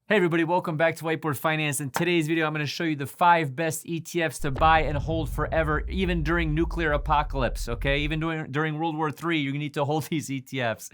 Hey everybody, welcome back to Whiteboard Finance. In today's video, I'm gonna show you the 5 best ETFs to buy and hold forever, even during nuclear apocalypse, okay? Even during World War III, you need to hold these ETFs.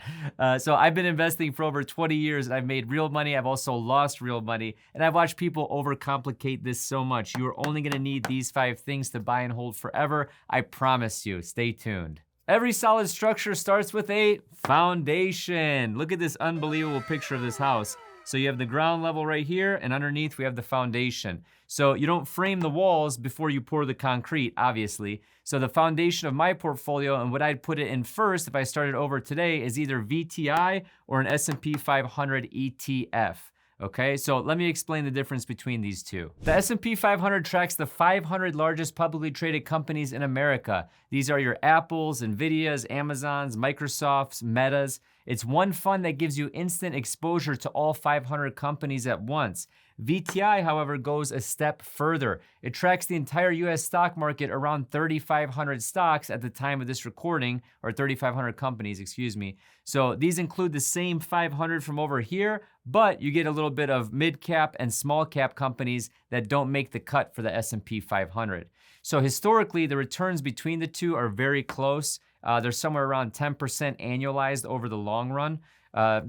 So I've been investing for over 20 years and I've made real money. I've also lost real money. And I've watched people overcomplicate this so much. You are only gonna need these 5 things to buy and hold forever. I promise you, stay tuned. Every solid structure starts with a foundation. Look at this unbelievable picture of this house. So you have the ground level right here, and underneath we have the foundation. So you don't frame the walls before you pour the concrete, obviously. So the foundation of my portfolio and what I'd put it in first if I started over today is either VTI or an S&P 500 ETF. Okay, so let me explain the difference between these two. The S&P 500 tracks the 500 largest publicly traded companies in America. These are your Apples, Nvidias, Amazons, Microsofts, Metas. It's one fund that gives you instant exposure to all 500 companies at once. VTI, however, goes a step further. It tracks the entire US stock market, around 3,500 stocks at the time of this recording, or 3,500 companies, excuse me. So these include the same 500 from over here, but you get a little bit of mid-cap and small-cap companies that don't make the cut for the S&P 500. So historically, the returns between the two are very close. They're somewhere around 10% annualized over the long run.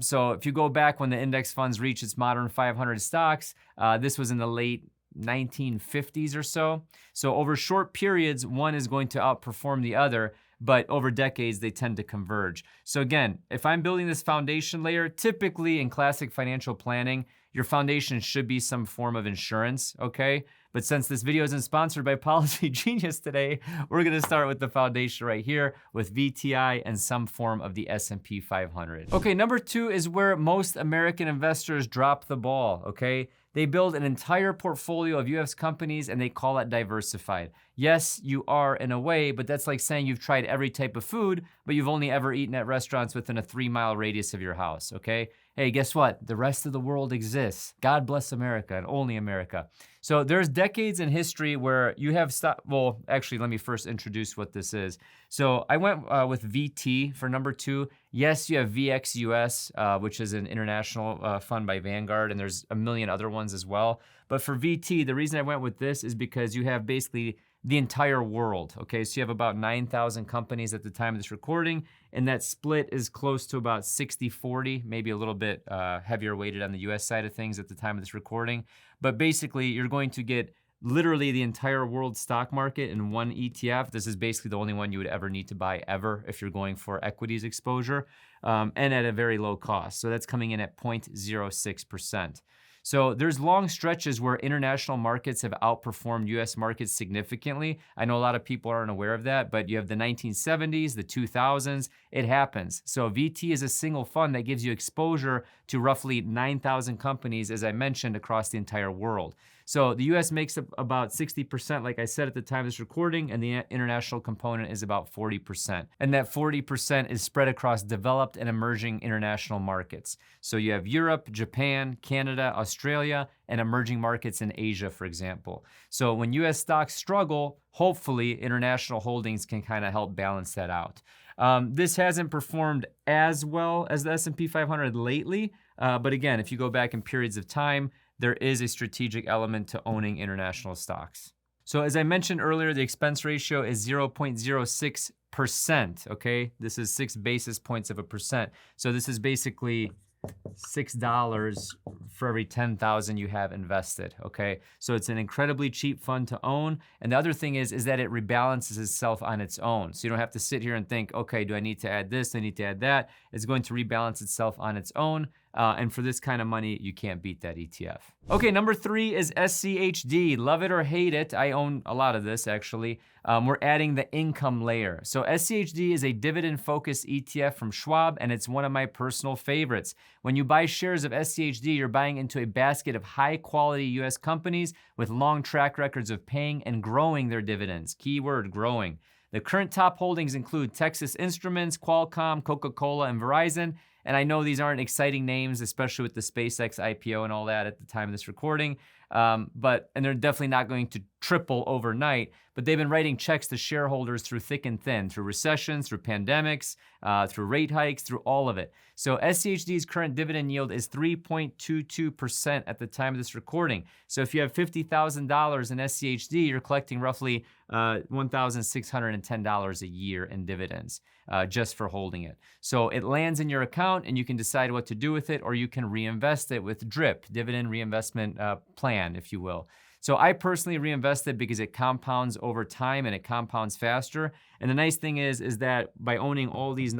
So if you go back when the index funds reached its modern 500 stocks, this was in the late 1950s or so. So over short periods, one is going to outperform the other, but over decades, they tend to converge. So again, if I'm building this foundation layer, typically in classic financial planning, your foundation should be some form of insurance, okay? But since this video isn't sponsored by Policy Genius today, we're gonna start with the foundation right here with VTI and some form of the S&P 500. Okay, number 2 is where most American investors drop the ball, okay? They build an entire portfolio of US companies and they call it diversified. Yes, you are in a way, but that's like saying you've tried every type of food, but you've only ever eaten at restaurants within a 3-mile radius of your house, okay? Hey, guess what? The rest of the world exists. God bless America and only America. So there's decades in history where you have well, actually, let me first introduce what this is. So I went with VT for number 2. Yes, you have VXUS, which is an international fund by Vanguard, and there's a million other ones as well. But for VT, the reason I went with this is because you have basically the entire world, okay? So you have about 9,000 companies at the time of this recording, and that split is close to about 60-40, maybe a little bit heavier weighted on the US side of things at the time of this recording. But basically, you're going to get literally the entire world stock market in one ETF. This is basically the only one you would ever need to buy ever if you're going for equities exposure, and at a very low cost. So that's coming in at 0.06%. So there's long stretches where international markets have outperformed US markets significantly. I know a lot of people aren't aware of that, but you have the 1970s, the 2000s, it happens. So VT is a single fund that gives you exposure to roughly 9,000 companies, as I mentioned, across the entire world. So the US makes up about 60%, like I said at the time of this recording, and the international component is about 40%. And that 40% is spread across developed and emerging international markets. So you have Europe, Japan, Canada, Australia, and emerging markets in Asia, for example. So when US stocks struggle, hopefully international holdings can kind of help balance that out. This hasn't performed as well as the S&P 500 lately, but again, if you go back in periods of time, there is a strategic element to owning international stocks. So as I mentioned earlier, the expense ratio is 0.06%, okay? This is 6 basis points of a percent. So this is basically $6 for every 10,000 you have invested, okay? So it's an incredibly cheap fund to own. And the other thing is that it rebalances itself on its own. So you don't have to sit here and think, okay, do I need to add this? Do I need to add that? It's going to rebalance itself on its own. And for this kind of money, you can't beat that ETF. Okay, number 3 is SCHD. Love it or hate it. I own a lot of this, actually. We're adding the income layer. So SCHD is a dividend-focused ETF from Schwab, and it's one of my personal favorites. When you buy shares of SCHD, you're buying into a basket of high-quality US companies with long track records of paying and growing their dividends. Keyword, growing. The current top holdings include Texas Instruments, Qualcomm, Coca-Cola, and Verizon. And I know these aren't exciting names, especially with the SpaceX IPO and all that at the time of this recording. and they're definitely not going to triple overnight, but they've been writing checks to shareholders through thick and thin, through recessions, through pandemics, through rate hikes, through all of it. So SCHD's current dividend yield is 3.22% at the time of this recording. So if you have $50,000 in SCHD, you're collecting roughly $1,610 a year in dividends just for holding it. So it lands in your account and you can decide what to do with it, or you can reinvest it with DRIP, dividend reinvestment plan, if you will. So I personally reinvest it because it compounds over time and it compounds faster. And the nice thing is that by owning all these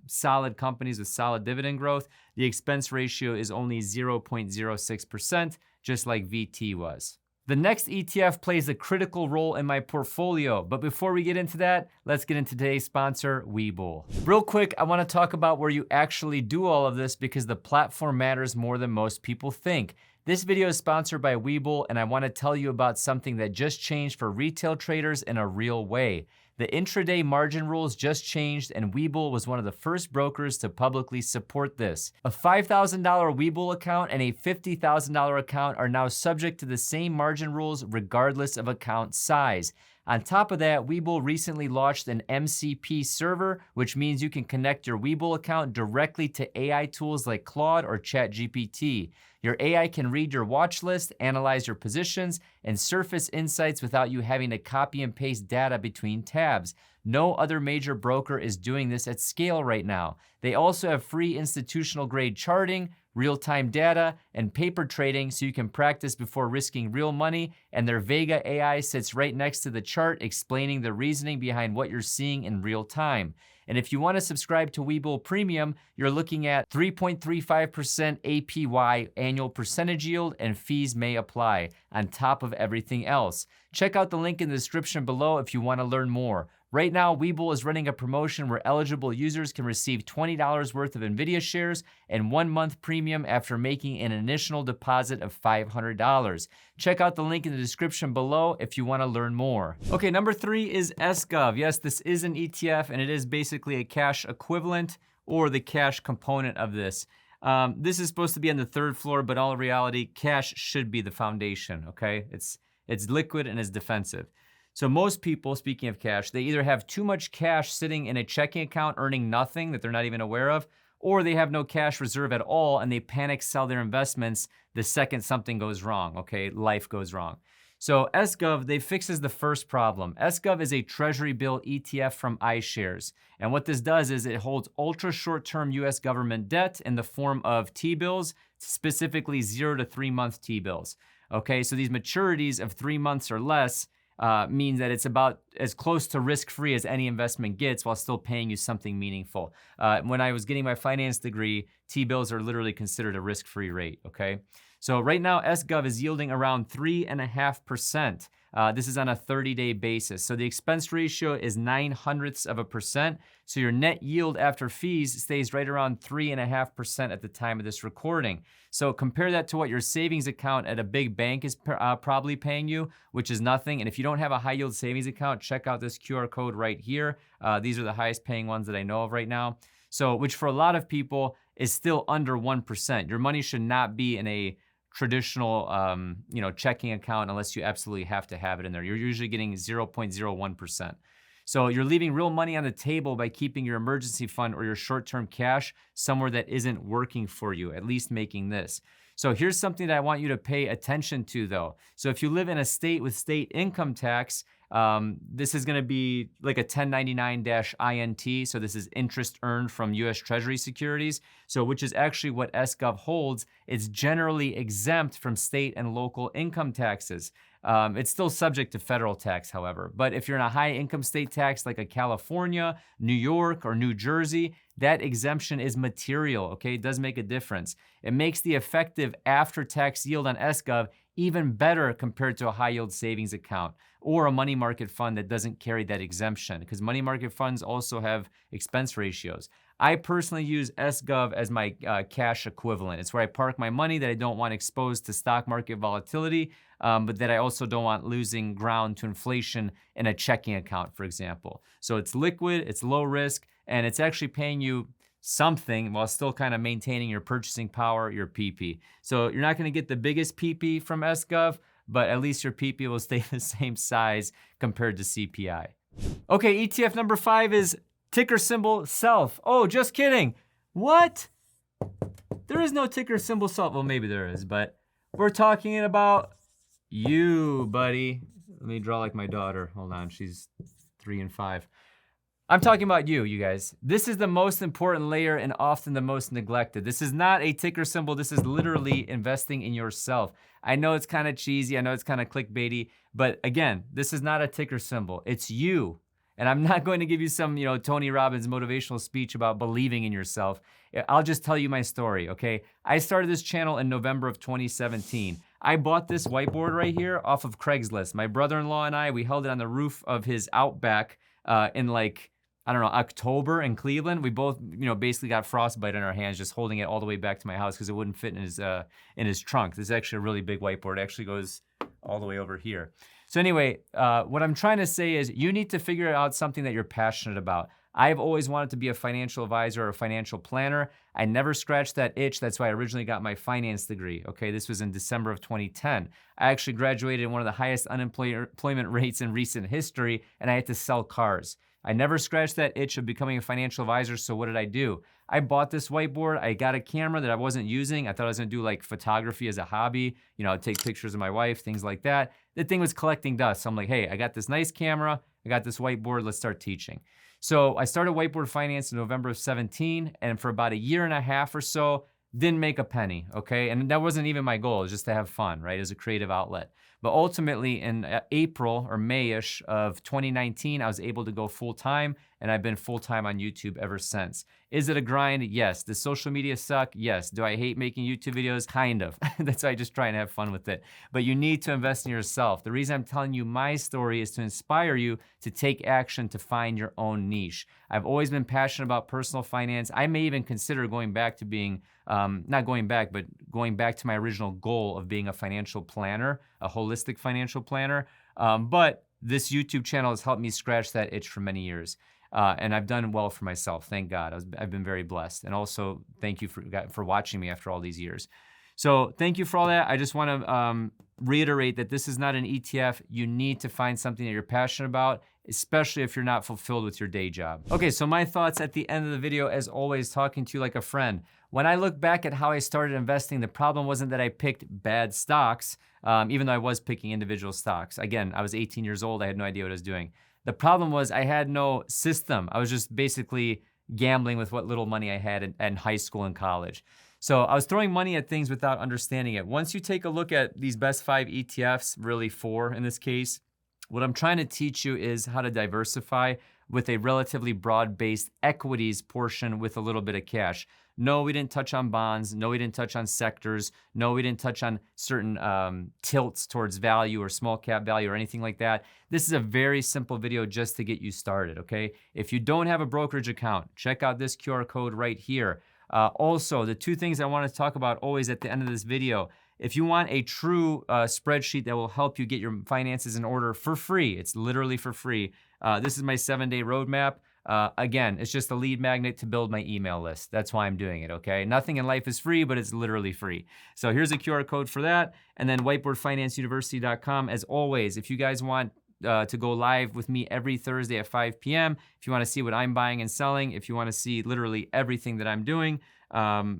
solid companies with solid dividend growth, the expense ratio is only 0.06%, just like VT was. The next ETF plays a critical role in my portfolio, but before we get into that, let's get into today's sponsor, Webull. Real quick, I wanna talk about where you actually do all of this because the platform matters more than most people think. This video is sponsored by Webull, and I wanna tell you about something that just changed for retail traders in a real way. The intraday margin rules just changed, and Webull was one of the first brokers to publicly support this. A $5,000 Webull account and a $50,000 account are now subject to the same margin rules regardless of account size. On top of that, Webull recently launched an MCP server, which means you can connect your Webull account directly to AI tools like Claude or ChatGPT. Your AI can read your watch list, analyze your positions, and surface insights without you having to copy and paste data between tabs. No other major broker is doing this at scale right now. They also have free institutional grade charting, real-time data, and paper trading so you can practice before risking real money, and their Vega AI sits right next to the chart explaining the reasoning behind what you're seeing in real time. And if you want to subscribe to Webull Premium, you're looking at 3.35% APY annual percentage yield, and fees may apply on top of everything else. Check out the link in the description below if you want to learn more. Right now, Webull is running a promotion where eligible users can receive $20 worth of NVIDIA shares and 1 month premium after making an initial deposit of $500. Check out the link in the description below if you want to learn more. Okay, number 3 is SGov. Yes, this is an ETF and it is basically a cash equivalent or the cash component of this. This is supposed to be on the 3rd floor, but all reality, cash should be the foundation, okay? It's liquid and it's defensive. So most people, speaking of cash, they either have too much cash sitting in a checking account earning nothing that they're not even aware of, or they have no cash reserve at all and they panic sell their investments the second something goes wrong, okay? Life goes wrong. So SGov, they fixes the first problem. SGov is a treasury bill ETF from iShares. And what this does is it holds ultra short-term US government debt in the form of T-bills, specifically 0 to 3 month T-bills. Okay, so these maturities of 3 months or less means that it's about as close to risk-free as any investment gets while still paying you something meaningful. When I was getting my finance degree, T-bills are literally considered a risk-free rate, okay? So right now, SGov is yielding around 3.5%. This is on a 30-day basis. So the expense ratio is 0.09%. So your net yield after fees stays right around 3.5% at the time of this recording. So compare that to what your savings account at a big bank is probably paying you, which is nothing. And if you don't have a high yield savings account, check out this QR code right here. These are the highest paying ones that I know of right now. So, which for a lot of people is still under 1%. Your money should not be in a traditional checking account unless you absolutely have to have it in there. You're usually getting 0.01%. So you're leaving real money on the table by keeping your emergency fund or your short-term cash somewhere that isn't working for you, at least making this. So here's something that I want you to pay attention to though. So if you live in a state with state income tax, this is gonna be like a 1099-INT, so this is interest earned from US Treasury securities, so which is actually what SGov holds. It's generally exempt from state and local income taxes. It's still subject to federal tax, however. But if you're in a high income state tax like a California, New York, or New Jersey, that exemption is material, okay? It does make a difference. It makes the effective after-tax yield on SGov even better compared to a high-yield savings account or a money market fund that doesn't carry that exemption, because money market funds also have expense ratios. I personally use SGov as my cash equivalent. It's where I park my money that I don't want exposed to stock market volatility, but that I also don't want losing ground to inflation in a checking account, for example. So it's liquid, it's low risk, and it's actually paying you something while still kind of maintaining your purchasing power, your PP. So you're not gonna get the biggest PP from SGov, but at least your PP will stay the same size compared to CPI. Okay, ETF number 5 is ticker symbol SELF. Oh, just kidding. What? There is no ticker symbol SELF. Well, maybe there is, but we're talking about you, buddy. Let me draw like my daughter. Hold on, she's 3 and 5. I'm talking about you guys. This is the most important layer and often the most neglected. This is not a ticker symbol. This is literally investing in yourself. I know it's kind of cheesy. I know it's kind of clickbaity, but again, this is not a ticker symbol. It's you. And I'm not going to give you some, Tony Robbins motivational speech about believing in yourself. I'll just tell you my story, okay? I started this channel in November of 2017. I bought this whiteboard right here off of Craigslist. My brother-in-law and I, we held it on the roof of his Outback in October in Cleveland. We both, basically got frostbite on our hands just holding it all the way back to my house because it wouldn't fit in his trunk. This is actually a really big whiteboard. It actually goes all the way over here. So anyway, what I'm trying to say is you need to figure out something that you're passionate about. I've always wanted to be a financial advisor or a financial planner. I never scratched that itch. That's why I originally got my finance degree. Okay, this was in December of 2010. I actually graduated in one of the highest unemployment rates in recent history, and I had to sell cars. I never scratched that itch of becoming a financial advisor, so what did I do? I bought this whiteboard. I got a camera that I wasn't using. I thought I was gonna do like photography as a hobby, I'd take pictures of my wife, things like that. The thing was collecting dust. So I'm like, hey, I got this nice camera, I got this whiteboard, let's start teaching. So I started Whiteboard Finance in November of 17, and for about a year and a half or so, didn't make a penny, okay? And that wasn't even my goal, it was just to have fun, right? As a creative outlet. But ultimately in April or May-ish of 2019, I was able to go full-time, and I've been full-time on YouTube ever since. Is it a grind? Yes. Does social media suck? Yes. Do I hate making YouTube videos? Kind of. That's why I just try and have fun with it. But you need to invest in yourself. The reason I'm telling you my story is to inspire you to take action to find your own niche. I've always been passionate about personal finance. I may even consider going back to being, going back to my original goal of being a financial planner, a holistic financial planner. But this YouTube channel has helped me scratch that itch for many years. And I've done well for myself, thank God. I've been very blessed. And also, thank you for watching me after all these years. So thank you for all that. I just want to reiterate that this is not an ETF. You need to find something that you're passionate about, especially if you're not fulfilled with your day job. Okay, so my thoughts at the end of the video, as always, talking to you like a friend. When I look back at how I started investing, the problem wasn't that I picked bad stocks, even though I was picking individual stocks. Again, I was 18 years old. I had no idea what I was doing. The problem was I had no system. I was just basically gambling with what little money I had in high school and college. So I was throwing money at things without understanding it. Once you take a look at these best 5 ETFs, really 4 in this case, what I'm trying to teach you is how to diversify with a relatively broad-based equities portion with a little bit of cash. No, we didn't touch on bonds. No, we didn't touch on sectors. No, we didn't touch on certain tilts towards value or small cap value or anything like that. This is a very simple video just to get you started, okay? If you don't have a brokerage account, check out this QR code right here. Also, the 2 things I want to talk about always at the end of this video, if you want a true spreadsheet that will help you get your finances in order for free, it's literally for free. This is my 7-day roadmap. Again, it's just a lead magnet to build my email list. That's why I'm doing it, okay? Nothing in life is free, but it's literally free. So here's a QR code for that. And then whiteboardfinanceuniversity.com. As always, if you guys want to go live with me every Thursday at 5 p.m., if you want to see what I'm buying and selling, if you want to see literally everything that I'm doing,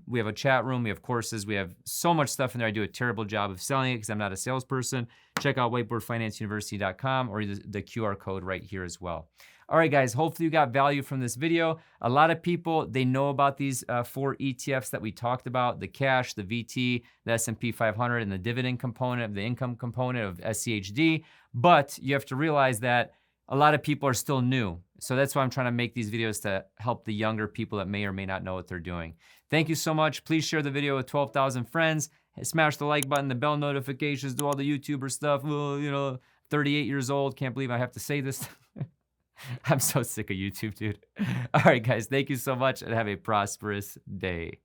we have a chat room, we have courses, we have so much stuff in there. I do a terrible job of selling it because I'm not a salesperson. Check out whiteboardfinanceuniversity.com or the QR code right here as well. All right, guys, hopefully you got value from this video. A lot of people, they know about these 4 ETFs that we talked about, the cash, the VT, the S&P 500, and the dividend component, the income component of SCHD. But you have to realize that a lot of people are still new. So that's why I'm trying to make these videos to help the younger people that may or may not know what they're doing. Thank you so much. Please share the video with 12,000 friends. Smash the like button, the bell notifications, do all the YouTuber stuff. Well, 38 years old, can't believe I have to say this. I'm so sick of YouTube, dude. All right, guys, thank you so much and have a prosperous day.